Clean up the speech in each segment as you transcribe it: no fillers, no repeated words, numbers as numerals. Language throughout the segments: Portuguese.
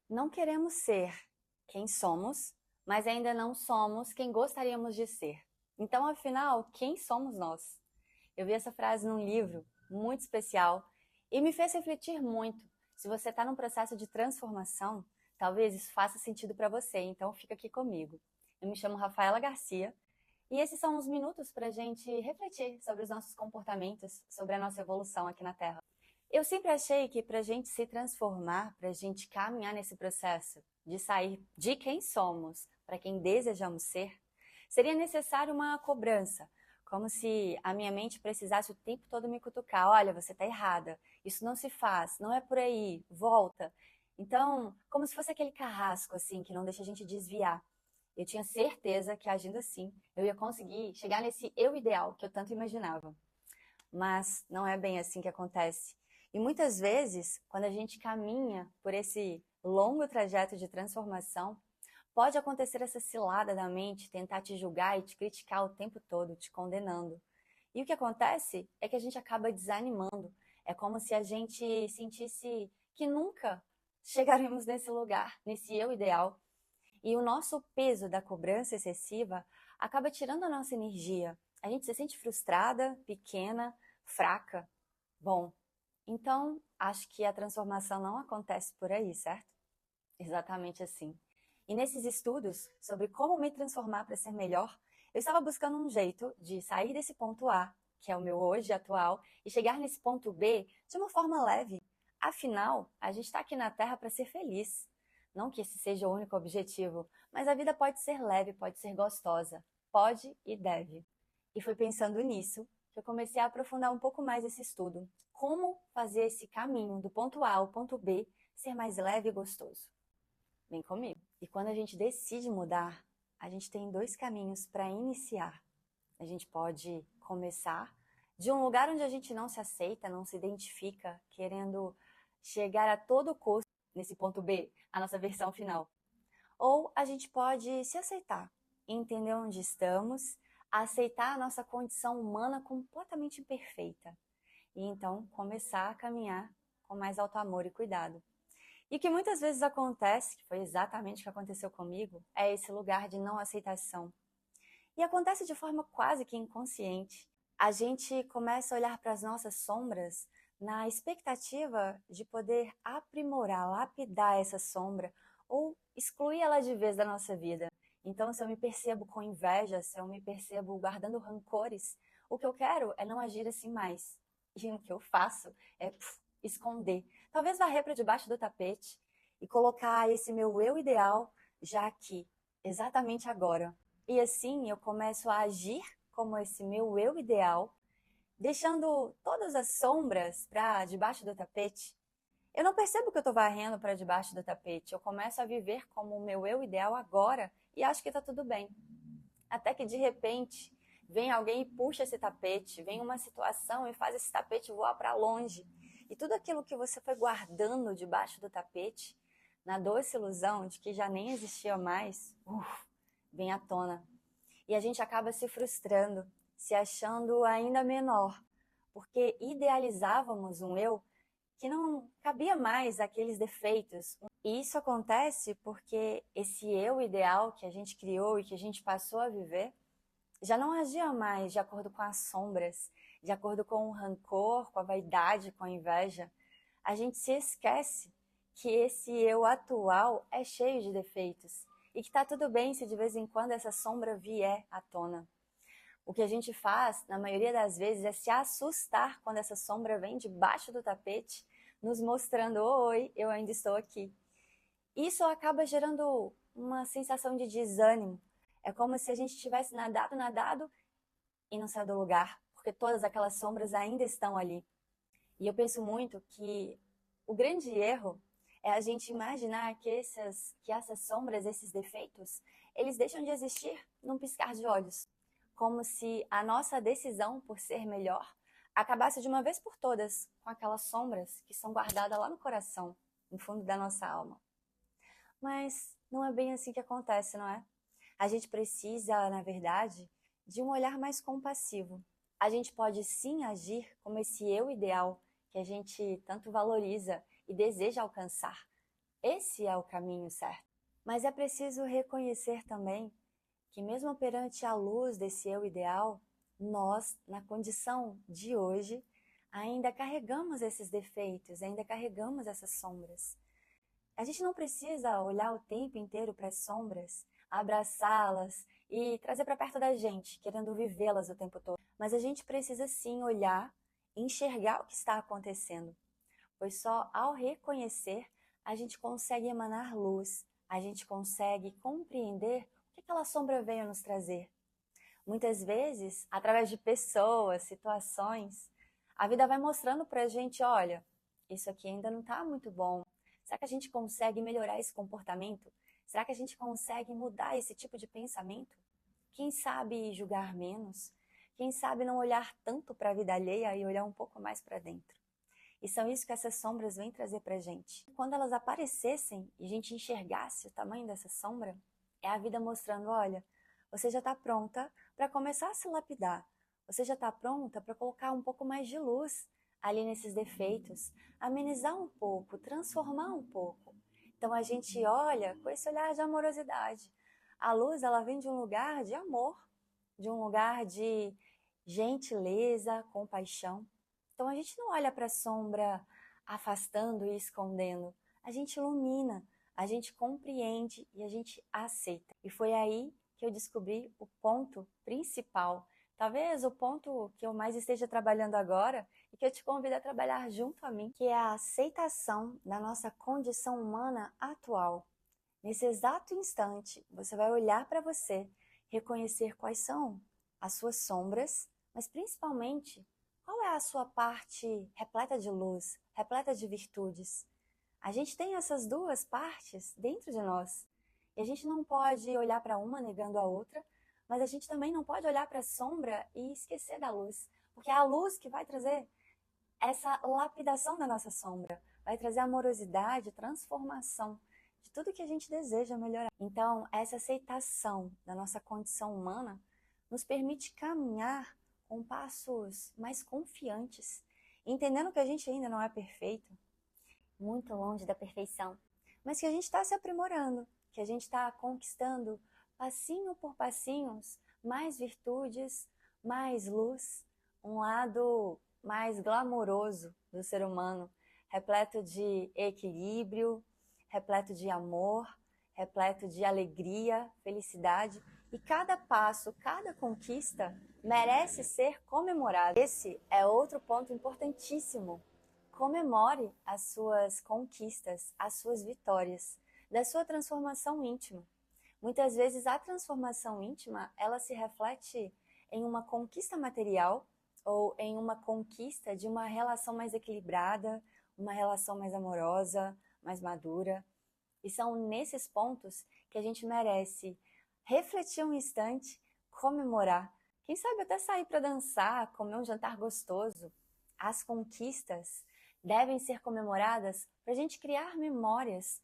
Não queremos ser quem somos, mas ainda não somos quem gostaríamos de ser. Então, afinal, quem somos nós? Eu vi essa frase num livro muito especial e me fez refletir muito. Se você está num processo de transformação, talvez isso faça sentido para você, então fica aqui comigo. Eu me chamo Rafaela Garcia e esses são uns minutos para a gente refletir sobre os nossos comportamentos, sobre a nossa evolução aqui na Terra. Eu sempre achei que para a gente se transformar, para a gente caminhar nesse processo de sair de quem somos para quem desejamos ser, seria necessário uma cobrança, como se a minha mente precisasse o tempo todo me cutucar. Olha, você está errada, isso não se faz, não é por aí, volta. Então, como se fosse aquele carrasco assim que não deixa a gente desviar. Eu tinha certeza que agindo assim, eu ia conseguir chegar nesse eu ideal que eu tanto imaginava. Mas não é bem assim que acontece. E muitas vezes, quando a gente caminha por esse longo trajeto de transformação, pode acontecer essa cilada da mente, tentar te julgar e te criticar o tempo todo, te condenando. E o que acontece é que a gente acaba desanimando. É como se a gente sentisse que nunca chegaremos nesse lugar, nesse eu ideal. E o nosso peso da cobrança excessiva acaba tirando a nossa energia. A gente se sente frustrada, pequena, fraca. Bom, então acho que a transformação não acontece por aí, certo? Exatamente assim. E nesses estudos sobre como me transformar para ser melhor, eu estava buscando um jeito de sair desse ponto A, que é o meu hoje atual, e chegar nesse ponto B de uma forma leve. Afinal, a gente está aqui na Terra para ser feliz. Não que esse seja o único objetivo, mas a vida pode ser leve, pode ser gostosa. Pode e deve. E foi pensando nisso que eu comecei a aprofundar um pouco mais esse estudo. Como fazer esse caminho do ponto A ao ponto B ser mais leve e gostoso. Vem comigo. E quando a gente decide mudar, a gente tem dois caminhos para iniciar. A gente pode começar de um lugar onde a gente não se aceita, não se identifica, querendo chegar a todo custo nesse ponto B, a nossa versão final. Ou a gente pode se aceitar, entender onde estamos, aceitar a nossa condição humana completamente imperfeita. E então começar a caminhar com mais alto amor e cuidado. E que muitas vezes acontece, que foi exatamente o que aconteceu comigo, é esse lugar de não aceitação. E acontece de forma quase que inconsciente. A gente começa a olhar para as nossas sombras na expectativa de poder aprimorar, lapidar essa sombra ou excluir ela de vez da nossa vida. Então, se eu me percebo com inveja, se eu me percebo guardando rancores, o que eu quero é não agir assim mais. E o que eu faço é esconder. Talvez varrer para debaixo do tapete e colocar esse meu eu ideal já aqui, exatamente agora. E assim eu começo a agir como esse meu eu ideal, deixando todas as sombras para debaixo do tapete. Eu não percebo que eu estou varrendo para debaixo do tapete. Eu começo a viver como o meu eu ideal agora e acho que está tudo bem. Até que de repente vem alguém e puxa esse tapete, vem uma situação e faz esse tapete voar para longe. E tudo aquilo que você foi guardando debaixo do tapete, na doce ilusão de que já nem existia mais, vem à tona. E a gente acaba se frustrando, se achando ainda menor, porque idealizávamos um eu que não cabia mais aqueles defeitos. E isso acontece porque esse eu ideal que a gente criou e que a gente passou a viver já não agia mais de acordo com as sombras, de acordo com o rancor, com a vaidade, com a inveja. A gente se esquece que esse eu atual é cheio de defeitos e que tá tudo bem se de vez em quando essa sombra vier à tona. O que a gente faz, na maioria das vezes, é se assustar quando essa sombra vem debaixo do tapete, nos mostrando: oi, eu ainda estou aqui. Isso acaba gerando uma sensação de desânimo. É como se a gente tivesse nadado, nadado e não saiu do lugar, porque todas aquelas sombras ainda estão ali. E eu penso muito que o grande erro é a gente imaginar que essas sombras, esses defeitos, eles deixam de existir num piscar de olhos. Como se a nossa decisão por ser melhor acabasse de uma vez por todas com aquelas sombras que são guardadas lá no coração, no fundo da nossa alma. Mas não é bem assim que acontece, não é? A gente precisa, na verdade, de um olhar mais compassivo. A gente pode sim agir como esse eu ideal que a gente tanto valoriza e deseja alcançar. esse é o caminho certo. Mas é preciso reconhecer também que mesmo perante a luz desse eu ideal, nós, na condição de hoje, ainda carregamos esses defeitos, ainda carregamos essas sombras. A gente não precisa olhar o tempo inteiro para as sombras, abraçá-las e trazer para perto da gente, querendo vivê-las o tempo todo. Mas a gente precisa sim olhar e enxergar o que está acontecendo, pois só ao reconhecer a gente consegue emanar luz, a gente consegue compreender o que aquela sombra veio nos trazer. Muitas vezes, através de pessoas, situações, a vida vai mostrando para a gente, olha, isso aqui ainda não está muito bom. Será que a gente consegue melhorar esse comportamento? Será que a gente consegue mudar esse tipo de pensamento? Quem sabe julgar menos? Quem sabe não olhar tanto para a vida alheia e olhar um pouco mais para dentro? E são isso que essas sombras vêm trazer pra gente. Quando elas aparecessem e a gente enxergasse o tamanho dessa sombra, é a vida mostrando, olha, você já está pronta para começar a se lapidar. Você já está pronta para colocar um pouco mais de luz ali nesses defeitos, amenizar um pouco, transformar um pouco. Então a gente olha com esse olhar de amorosidade. A luz, ela vem de um lugar de amor, de um lugar de gentileza, compaixão. Então a gente não olha para a sombra afastando e escondendo. A gente ilumina, a gente compreende e a gente aceita. E foi aí que eu descobri o ponto principal, talvez o ponto que eu mais esteja trabalhando agora e que eu te convido a trabalhar junto a mim, que é a aceitação da nossa condição humana atual. Nesse exato instante, você vai olhar para você, reconhecer quais são as suas sombras, mas principalmente qual é a sua parte repleta de luz, repleta de virtudes. A gente tem essas duas partes dentro de nós. E a gente não pode olhar para uma negando a outra, mas a gente também não pode olhar para a sombra e esquecer da luz. Porque é a luz que vai trazer essa lapidação da nossa sombra, vai trazer amorosidade, transformação de tudo que a gente deseja melhorar. Então, essa aceitação da nossa condição humana nos permite caminhar com passos mais confiantes, entendendo que a gente ainda não é perfeito, muito longe da perfeição, mas que a gente está se aprimorando, que a gente está conquistando passinho por passinhos mais virtudes, mais luz, um lado mais glamouroso do ser humano, repleto de equilíbrio, repleto de amor, repleto de alegria, felicidade. E cada passo, cada conquista merece ser comemorado. Esse é outro ponto importantíssimo. Comemore as suas conquistas, as suas vitórias, da sua transformação íntima. Muitas vezes a transformação íntima, ela se reflete em uma conquista material ou em uma conquista de uma relação mais equilibrada, uma relação mais amorosa, mais madura. E são nesses pontos que a gente merece refletir um instante, comemorar. Quem sabe até sair para dançar, comer um jantar gostoso. As conquistas devem ser comemoradas para a gente criar memórias.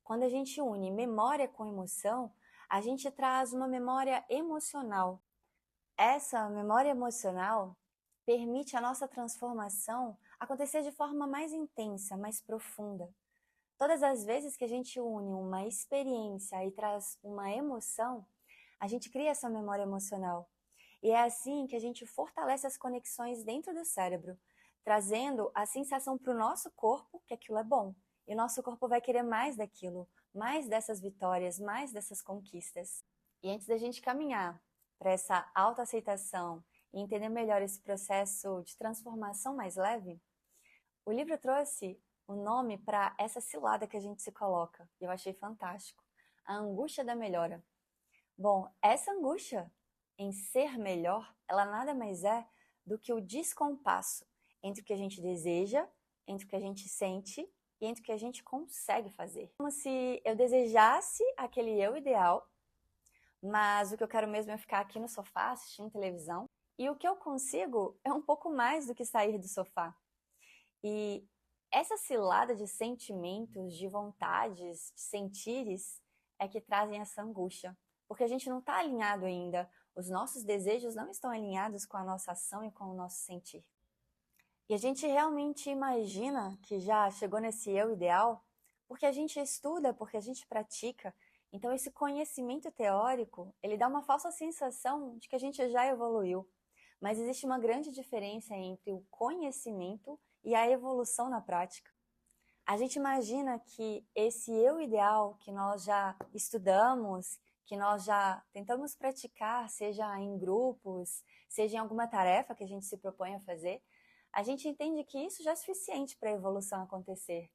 Quando a gente une memória com emoção, a gente traz uma memória emocional. Essa memória emocional permite a nossa transformação acontecer de forma mais intensa, mais profunda. Todas as vezes que a gente une uma experiência e traz uma emoção, a gente cria essa memória emocional. E é assim que a gente fortalece as conexões dentro do cérebro, trazendo a sensação para o nosso corpo que aquilo é bom. E o nosso corpo vai querer mais daquilo, mais dessas vitórias, mais dessas conquistas. E antes da gente caminhar para essa autoaceitação e entender melhor esse processo de transformação mais leve, o livro trouxe o nome para essa cilada que a gente se coloca. E eu achei fantástico. A angústia da melhora. Bom, essa angústia em ser melhor, ela nada mais é do que o descompasso entre o que a gente deseja, entre o que a gente sente e entre o que a gente consegue fazer. Como se eu desejasse aquele eu ideal, mas o que eu quero mesmo é ficar aqui no sofá assistindo televisão. E o que eu consigo é um pouco mais do que sair do sofá. E essa cilada de sentimentos, de vontades, de sentires, é que trazem essa angústia. Porque a gente não está alinhado ainda. Os nossos desejos não estão alinhados com a nossa ação e com o nosso sentir. E a gente realmente imagina que já chegou nesse eu ideal, Porque a gente estuda, porque a gente pratica. Então esse conhecimento teórico, ele dá uma falsa sensação de que a gente já evoluiu. Mas existe uma grande diferença entre o conhecimento e a evolução na prática. A gente imagina que esse eu ideal que nós já estudamos, que nós já tentamos praticar, seja em grupos, seja em alguma tarefa que a gente se propõe a fazer, a gente entende que isso já é suficiente para a evolução acontecer.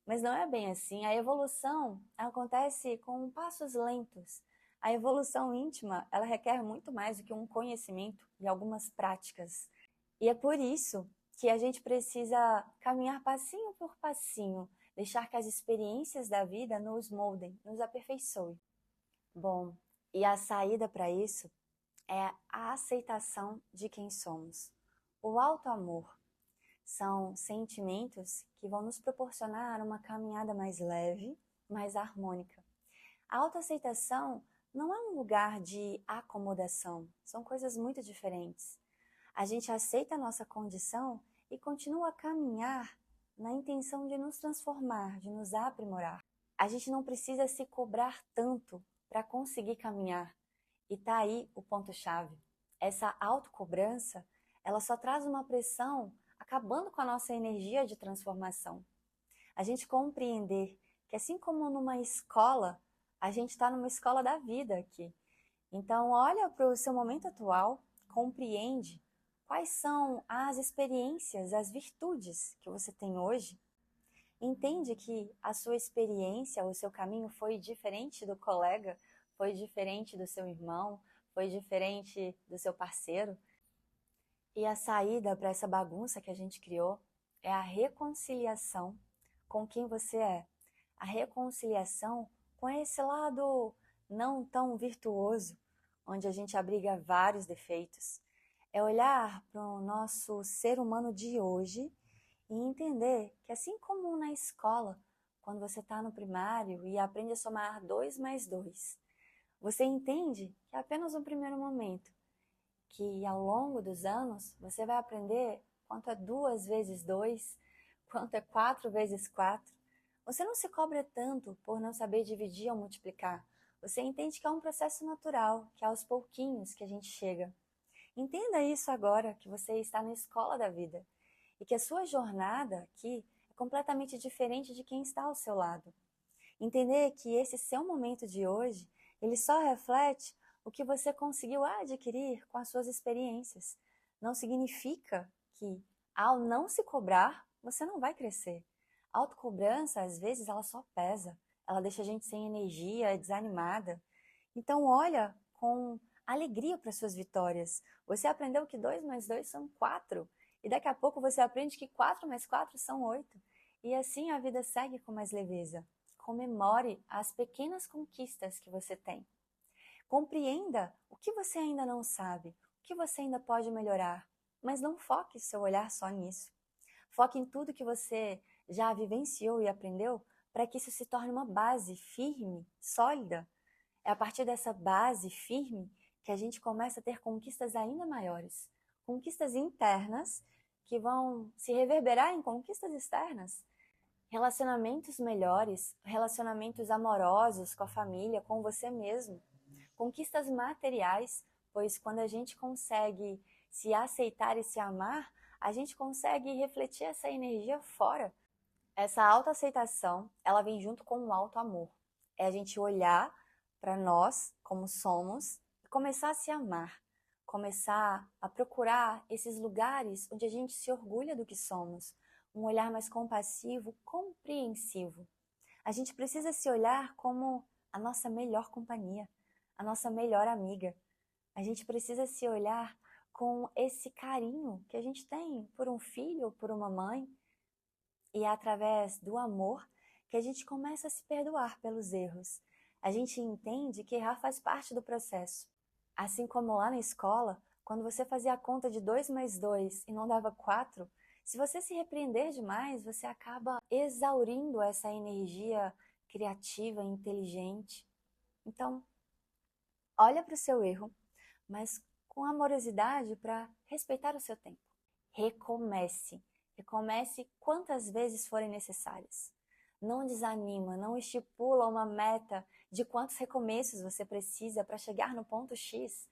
Mas não é bem assim. A evolução acontece com passos lentos. A evolução íntima, ela requer muito mais do que um conhecimento e algumas práticas. E é por isso que a gente precisa caminhar passinho por passinho, deixar que as experiências da vida nos moldem, nos aperfeiçoem. Bom, e a saída para isso é a aceitação de quem somos. O auto-amor são sentimentos que vão nos proporcionar uma caminhada mais leve, mais harmônica. A autoaceitação não é um lugar de acomodação, são coisas muito diferentes. A gente aceita a nossa condição e continua a caminhar na intenção de nos transformar, de nos aprimorar. A gente não precisa se cobrar tanto para conseguir caminhar. E tá aí o ponto-chave. Essa autocobrança, ela só traz uma pressão, acabando com a nossa energia de transformação. A gente compreender que assim como numa escola, a gente está numa escola da vida aqui. Então olha para o seu momento atual, compreende quais são as experiências, as virtudes que você tem hoje. Entende que a sua experiência, o seu caminho foi diferente do colega, foi diferente do seu irmão, foi diferente do seu parceiro. E a saída para essa bagunça que a gente criou é a reconciliação com quem você é. A reconciliação com esse lado não tão virtuoso, onde a gente abriga vários defeitos. É olhar para o nosso ser humano de hoje e entender que assim como na escola, quando você está no primário e aprende a somar 2 mais 2, você entende que é apenas um primeiro momento, que ao longo dos anos você vai aprender quanto é 2 vezes 2, quanto é 4 vezes 4. Você não se cobra tanto por não saber dividir ou multiplicar. Você entende que é um processo natural, que é aos pouquinhos que a gente chega. Entenda isso agora que você está na escola da vida e que a sua jornada aqui é completamente diferente de quem está ao seu lado. Entender que esse seu momento de hoje, ele só reflete o que você conseguiu adquirir com as suas experiências. Não significa que, ao não se cobrar, você não vai crescer. A autocobrança, às vezes, ela só pesa. Ela deixa a gente sem energia, desanimada. Então, olha com alegria para suas vitórias. Você aprendeu que 2 mais 2 são 4. E daqui a pouco você aprende que 4 mais 4 são 8. E assim a vida segue com mais leveza. Comemore as pequenas conquistas que você tem. Compreenda o que você ainda não sabe, o que você ainda pode melhorar, mas não foque seu olhar só nisso. Foque em tudo que você já vivenciou e aprendeu para que isso se torne uma base firme, sólida. É a partir dessa base firme que a gente começa a ter conquistas ainda maiores, conquistas internas que vão se reverberar em conquistas externas. Relacionamentos melhores, relacionamentos amorosos com a família, com você mesmo. Conquistas materiais, pois quando a gente consegue se aceitar e se amar, a gente consegue refletir essa energia fora. Essa autoaceitação, ela vem junto com o autoamor. É a gente olhar para nós como somos e começar a se amar. Começar a procurar esses lugares onde a gente se orgulha do que somos. Um olhar mais compassivo, compreensivo. A gente precisa se olhar como a nossa melhor companhia, a nossa melhor amiga. A gente precisa se olhar com esse carinho que a gente tem por um filho ou por uma mãe. E é através do amor que a gente começa a se perdoar pelos erros. A gente entende que errar faz parte do processo. Assim como lá na escola, quando você fazia a conta de 2 mais 2 e não dava 4, se você se repreender demais, você acaba exaurindo essa energia criativa, inteligente. Então, olha para o seu erro, mas com amorosidade para respeitar o seu tempo. Recomece. Recomece quantas vezes forem necessárias. não desanima, não estipula uma meta de quantos recomeços você precisa para chegar no ponto X.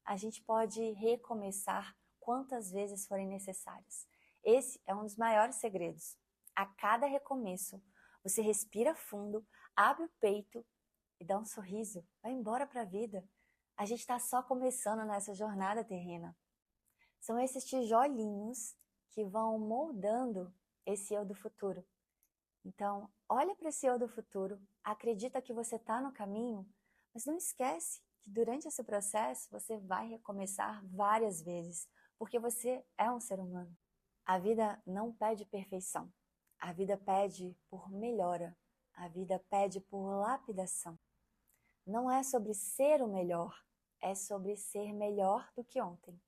A gente pode recomeçar quantas vezes forem necessários. Esse é um dos maiores segredos. A cada recomeço, você respira fundo, abre o peito e dá um sorriso, vai embora para a vida. A gente está só começando nessa jornada terrena. São esses tijolinhos que vão moldando esse eu do futuro. Então, olha para esse eu do futuro, acredita que você está no caminho, mas não esquece que durante esse processo você vai recomeçar várias vezes, porque você é um ser humano. A vida não pede perfeição, a vida pede por melhora, a vida pede por lapidação. Não é sobre ser o melhor, é sobre ser melhor do que ontem.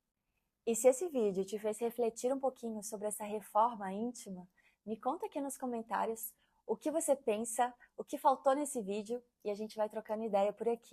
E se esse vídeo te fez refletir um pouquinho sobre essa reforma íntima, me conta aqui nos comentários o que você pensa, o que faltou nesse vídeo e a gente vai trocando ideia por aqui.